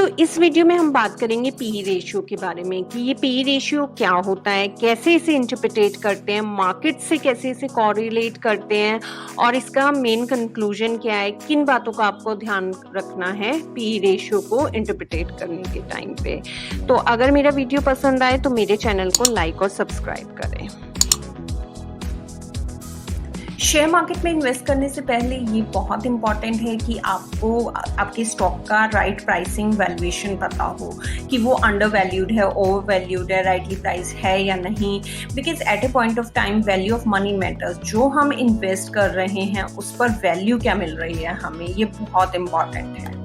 तो इस वीडियो में हम बात करेंगे पी रेशियो के बारे में कि ये पी रेशियो क्या होता है, कैसे इसे इंटरप्रिटेट करते हैं, मार्केट से कैसे इसे कोरिलेट करते हैं और इसका मेन कंक्लूजन क्या है, किन बातों का आपको ध्यान रखना है पी रेशियो को इंटरप्रिटेट करने के टाइम पे। तो अगर मेरा वीडियो पसंद आए तो मेरे चैनल को लाइक और सब्सक्राइब करें। शेयर मार्केट में इन्वेस्ट करने से पहले ये बहुत इंपॉर्टेंट है कि आपको आपके स्टॉक का राइट प्राइसिंग वैल्यूएशन पता हो कि वो अंडर वैल्यूड है, ओवर वैल्यूड है, राइटली प्राइस है या नहीं। Because at A point of time value of money matters. जो हम इन्वेस्ट कर रहे हैं उस पर वैल्यू क्या मिल रही है हमें, ये बहुत इंपॉर्टेंट है।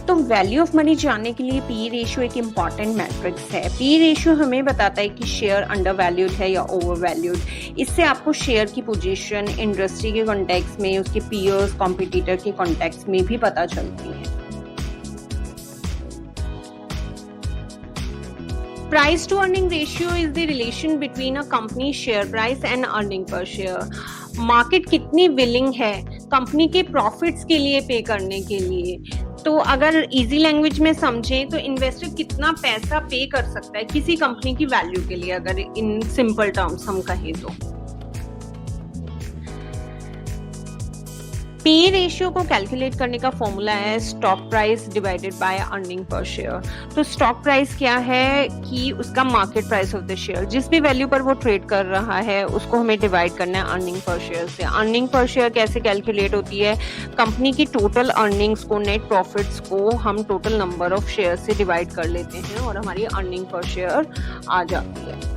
तो वैल्यू ऑफ मनी जानने के लिए पी रेशियो एक इम्पॉर्टेंट मैट्रिक्स है। पी रेशियो हमें बताता है कि शेयर अंडर वैल्यूड है या ओवर वैल्यूड। इससे आपको शेयर की पोजीशन इंडस्ट्री के कॉन्टेक्स्ट में, उसके पीयर्स, कॉम्पिटिटर के कॉन्टेक्स्ट में भी पता चलती है। Price to earning ratio is the relation between a company share price and earning per share. Market कितनी विलिंग है कंपनी के प्रॉफिट्स के लिए पे करने के लिए। तो अगर इजी लैंग्वेज में समझें तो इन्वेस्टर कितना पैसा पे कर सकता है किसी कंपनी की वैल्यू के लिए, अगर इन सिंपल टर्म्स हम कहें तो। पी रेशियो को कैलकुलेट करने का फॉर्मूला है stock price divided by earning per share. तो स्टॉक प्राइस क्या है कि उसका market price of the share, जिस भी वैल्यू पर वो ट्रेड कर रहा है उसको हमें डिवाइड करना है अर्निंग पर शेयर से। अर्निंग पर शेयर कैसे कैलकुलेट होती है, कंपनी की टोटल अर्निंग्स को, नेट प्रॉफिट्स को हम टोटल नंबर ऑफ शेयर से डिवाइड कर लेते हैं और हमारी अर्निंग पर शेयर आ जाती है।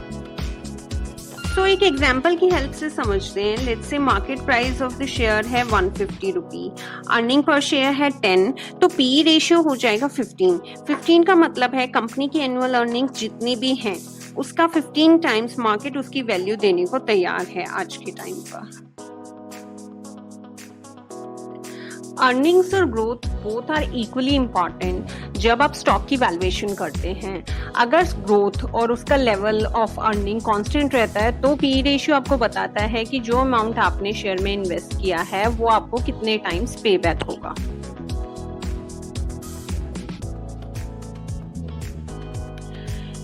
तो एक एग्जाम्पल की हेल्प से समझते हैं। Let's say market price of the share है 150 रुपी, अर्निंग पर शेयर है 10, तो पी रेशियो हो जाएगा 15। 15 का मतलब है कंपनी की एनुअल अर्निंग जितनी भी हैं उसका 15 टाइम्स मार्केट उसकी वैल्यू देने को तैयार है आज के टाइम पर। अर्निंग्स और growth both are equally important जब आप स्टॉक की वैल्यूएशन करते हैं। अगर ग्रोथ और उसका लेवल ऑफ अर्निंग कांस्टेंट रहता है तो पी रेशियो आपको बताता है कि जो अमाउंट आपने शेयर में इन्वेस्ट किया है वो आपको कितने टाइम्स पे बैक होगा।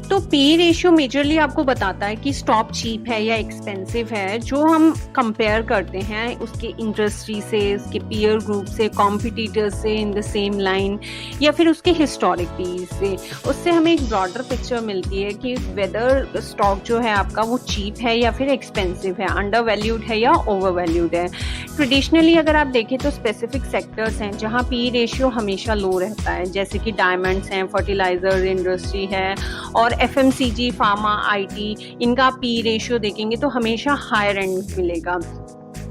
तो पी रेशियो मेजरली आपको बताता है कि स्टॉक चीप है या एक्सपेंसिव है, जो हम कंपेयर करते हैं उसके इंडस्ट्री से, उसके पीयर ग्रुप से, कॉम्पिटिटर्स से इन द सेम लाइन, या फिर उसके हिस्टोरिक पीस से। उससे हमें एक ब्रॉडर पिक्चर मिलती है कि वेदर स्टॉक जो है आपका वो चीप है या फिर एक्सपेंसिव है, अंडर वैल्यूड है या ओवर वैल्यूड है। ट्रेडिशनली अगर आप देखें तो स्पेसिफिक सेक्टर्स हैं जहाँ पी रेशियो हमेशा लो रहता है, जैसे कि डायमंड्स हैं, फर्टिलाइजर इंडस्ट्री है और FMCG, फार्मा, IT, इनका पी रेशियो देखेंगे तो हमेशा हायर एंड मिलेगा।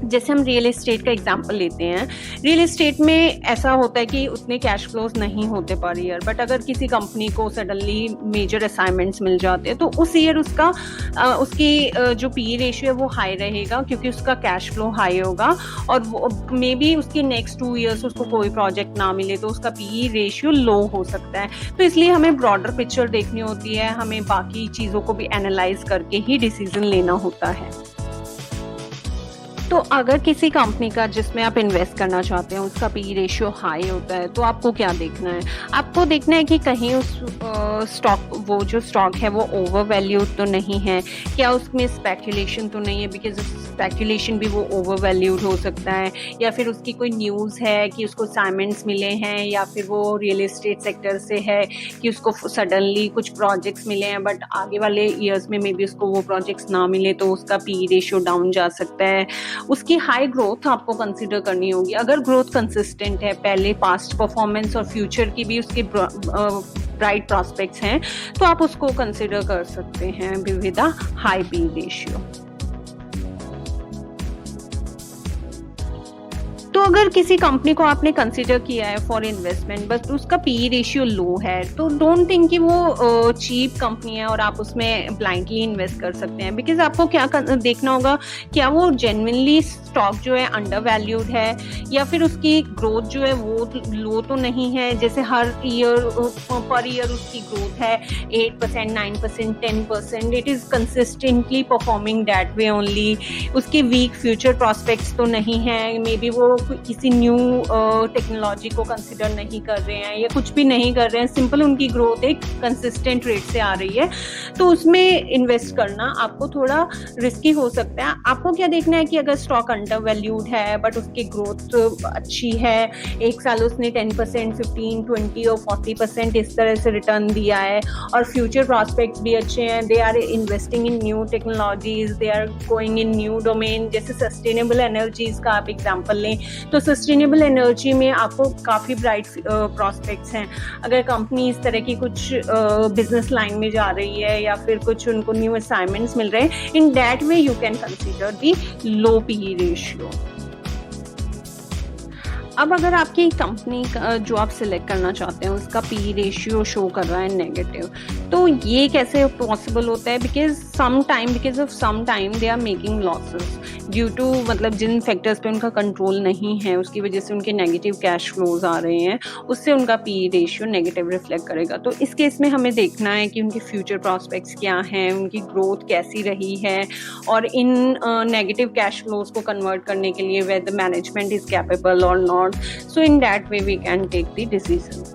जैसे हम रियल एस्टेट का एग्जांपल लेते हैं, रियल एस्टेट में ऐसा होता है कि उतने कैश फ्लोज नहीं होते पर ईयर, बट अगर किसी कंपनी को सडनली मेजर असाइनमेंट्स मिल जाते हैं तो उस ईयर उसकी जो पी रेशियो है वो हाई रहेगा क्योंकि उसका कैश फ्लो हाई होगा और मे बी उसके नेक्स्ट 2 ईयर्स उसको कोई प्रोजेक्ट ना मिले तो उसका पी रेशियो लो हो सकता है। तो इसलिए हमें ब्रॉडर पिक्चर देखनी होती है, हमें बाकी चीज़ों को भी एनालाइज करके ही डिसीजन लेना होता है। तो अगर किसी कंपनी का जिसमें आप इन्वेस्ट करना चाहते हैं उसका पी रेशियो हाई होता है तो आपको क्या देखना है, आपको देखना है कि कहीं उस वो जो स्टॉक है वो ओवर वैल्यूड तो नहीं है, क्या उसमें स्पेकुलेशन तो नहीं है, बिकॉज स्पेकुलेशन भी वो ओवर वैल्यूड हो सकता है, या फिर उसकी कोई न्यूज़ है कि उसको असाइनमेंट्स मिले हैं, या फिर वो रियल एस्टेट सेक्टर से है कि उसको सडनली कुछ प्रोजेक्ट्स मिले हैं बट आगे वाले ईयर्स में मे बी उसको वो प्रोजेक्ट्स ना मिले तो उसका पी रेशियो डाउन जा सकता है। उसकी हाई ग्रोथ आपको कंसीडर करनी होगी। अगर ग्रोथ कंसिस्टेंट है, पहले पास्ट परफॉर्मेंस और फ्यूचर की भी उसके ब्राइट प्रॉस्पेक्ट्स हैं तो आप उसको कंसीडर कर सकते हैं with a high P ratio. तो अगर किसी कंपनी को आपने कंसीडर किया है फॉर इन्वेस्टमेंट बट उसका पी रेशियो लो है तो डोंट थिंक कि वो चीप कंपनी है और आप उसमें ब्लाइंडली इन्वेस्ट कर सकते हैं। बिकॉज आपको क्या देखना होगा, क्या वो जेन्युइनली स्टॉक जो है अंडर वैल्यूड है या फिर उसकी ग्रोथ जो है वो लो तो नहीं है। जैसे हर ईयर पर ईयर उसकी ग्रोथ है 8%, 9%, 10%, it is consistently performing that way only. उसके वीक फ्यूचर प्रॉस्पेक्ट्स तो नहीं है, मे बी वो किसी न्यू टेक्नोलॉजी को कंसिडर नहीं कर रहे हैं या कुछ भी नहीं कर रहे हैं, सिंपल उनकी ग्रोथ एक कंसिस्टेंट रेट से आ रही है, तो उसमें इन्वेस्ट करना आपको थोड़ा रिस्की हो सकता है। आपको क्या देखना है कि अगर स्टॉक अंडर वैल्यूड है बट उसकी ग्रोथ अच्छी है, एक साल उसने 10%, 15, 20 और 40% इस तरह से रिटर्न दिया है और फ्यूचर प्रॉस्पेक्ट्स भी अच्छे हैं, they are investing in new technologies, they are going in new domain. जैसे सस्टेनेबल एनर्जीज का आप एग्जांपल लें तो सस्टेनेबल एनर्जी में आपको काफ़ी ब्राइट प्रॉस्पेक्ट्स हैं। अगर कंपनी इस तरह की कुछ बिजनेस लाइन में जा रही है या फिर कुछ उनको न्यू असाइनमेंट्स मिल रहे हैं, in that way you can consider the low PE ratio. अब अगर आपकी कंपनी का जो आप सिलेक्ट करना चाहते हैं उसका पी रेशियो शो कर रहा है नेगेटिव, तो ये कैसे पॉसिबल होता है? Because of some time they are making losses due to, मतलब जिन फैक्टर्स पे उनका कंट्रोल नहीं है उसकी वजह से उनके नेगेटिव कैश फ्लोज आ रहे हैं, उससे उनका पी रेशियो नेगेटिव रिफ्लेक्ट करेगा। तो इस केस में हमें देखना है कि उनके फ्यूचर प्रॉस्पेक्ट्स क्या हैं, उनकी ग्रोथ कैसी रही है और इन नेगेटिव कैश फ्लोज को कन्वर्ट करने के लिए वेदर मैनेजमेंट इज कैपेबल और not. So in that way we can take the decision.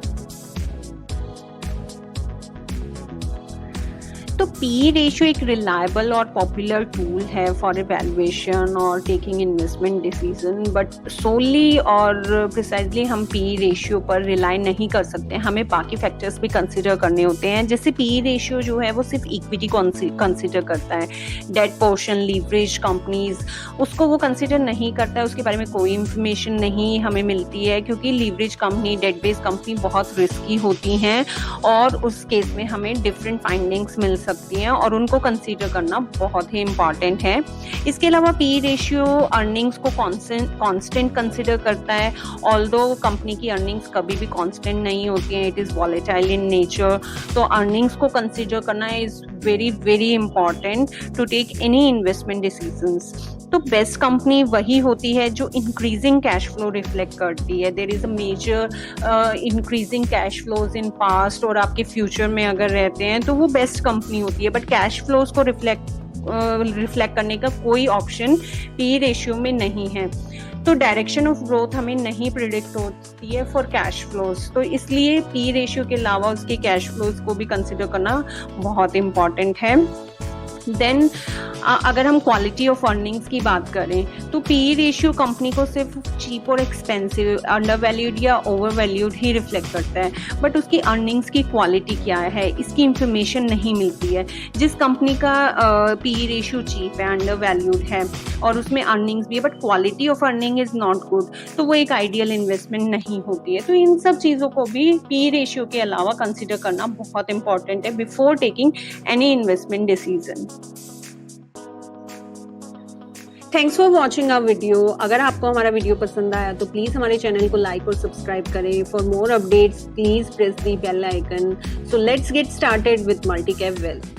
तो पी रेशियो एक रिलायबल और पॉपुलर टूल है फॉर इवैल्यूएशन और टेकिंग इन्वेस्टमेंट डिसीजन, बट सोली और प्रिसाइजली हम पी रेशियो पर रिलाई नहीं कर सकते, हमें बाकी फैक्टर्स भी कंसिडर करने होते हैं। जैसे पी रेशियो जो है वो सिर्फ इक्विटी कंसिडर करता है, डेट पोर्शन, लीवरेज कंपनीज, उसको वो कंसिडर नहीं करता है, उसके बारे में कोई इंफॉर्मेशन नहीं हमें मिलती है क्योंकि leverage company, debt based company बहुत रिस्की होती हैं और उस केस में हमें डिफरेंट फाइंडिंग्स मिल सकती हैं और उनको कंसीडर करना बहुत ही इम्पॉर्टेंट है। इसके अलावा पी रेशियो अर्निंग्स को कांस्टेंट कंसीडर करता है, ऑल्दो कंपनी की अर्निंग्स कभी भी कांस्टेंट नहीं होती हैं, it is volatile in nature. तो अर्निंग्स को कंसीडर करना is very very important to take any investment decisions. तो बेस्ट कंपनी वही होती है जो इंक्रीजिंग कैश फ्लो रिफ्लेक्ट करती है। There is a major increasing cash flows in past और आपके फ्यूचर में अगर रहते हैं तो वो बेस्ट कंपनी होती है, बट कैश फ्लोज को रिफ्लेक्ट करने का कोई ऑप्शन पी रेशियो में नहीं है। तो डायरेक्शन ऑफ ग्रोथ हमें नहीं प्रिडिक्ट होती है फॉर कैश फ्लोज, तो इसलिए पी रेशियो के अलावा उसके कैश फ्लोज को भी कंसिडर करना बहुत इम्पॉर्टेंट है। देन अगर हम क्वालिटी ऑफ अर्निंग्स की बात करें तो पी रेशियो कंपनी को सिर्फ चीप और एक्सपेंसिव, अंडर वैल्यूड या ओवर वैल्यूड ही रिफ्लेक्ट करता है, बट उसकी अर्निंग्स की क्वालिटी क्या है इसकी इंफॉर्मेशन नहीं मिलती है। जिस कंपनी का पी रेशियो चीप है, अंडर वैल्यूड है और उसमें अर्निंग्स भी है but quality of earning is not good, तो वो एक आइडियल इन्वेस्टमेंट नहीं होती है। तो इन सब चीज़ों को भी पी रेशियो के अलावा कंसिडर करना बहुत इंपॉर्टेंट है before taking any investment decision. Thanks for watching our video. अगर आपको हमारा वीडियो पसंद आया तो प्लीज़ हमारे चैनल को लाइक और सब्सक्राइब करें। For more updates please press the bell icon. So let's get started with multi cap wealth.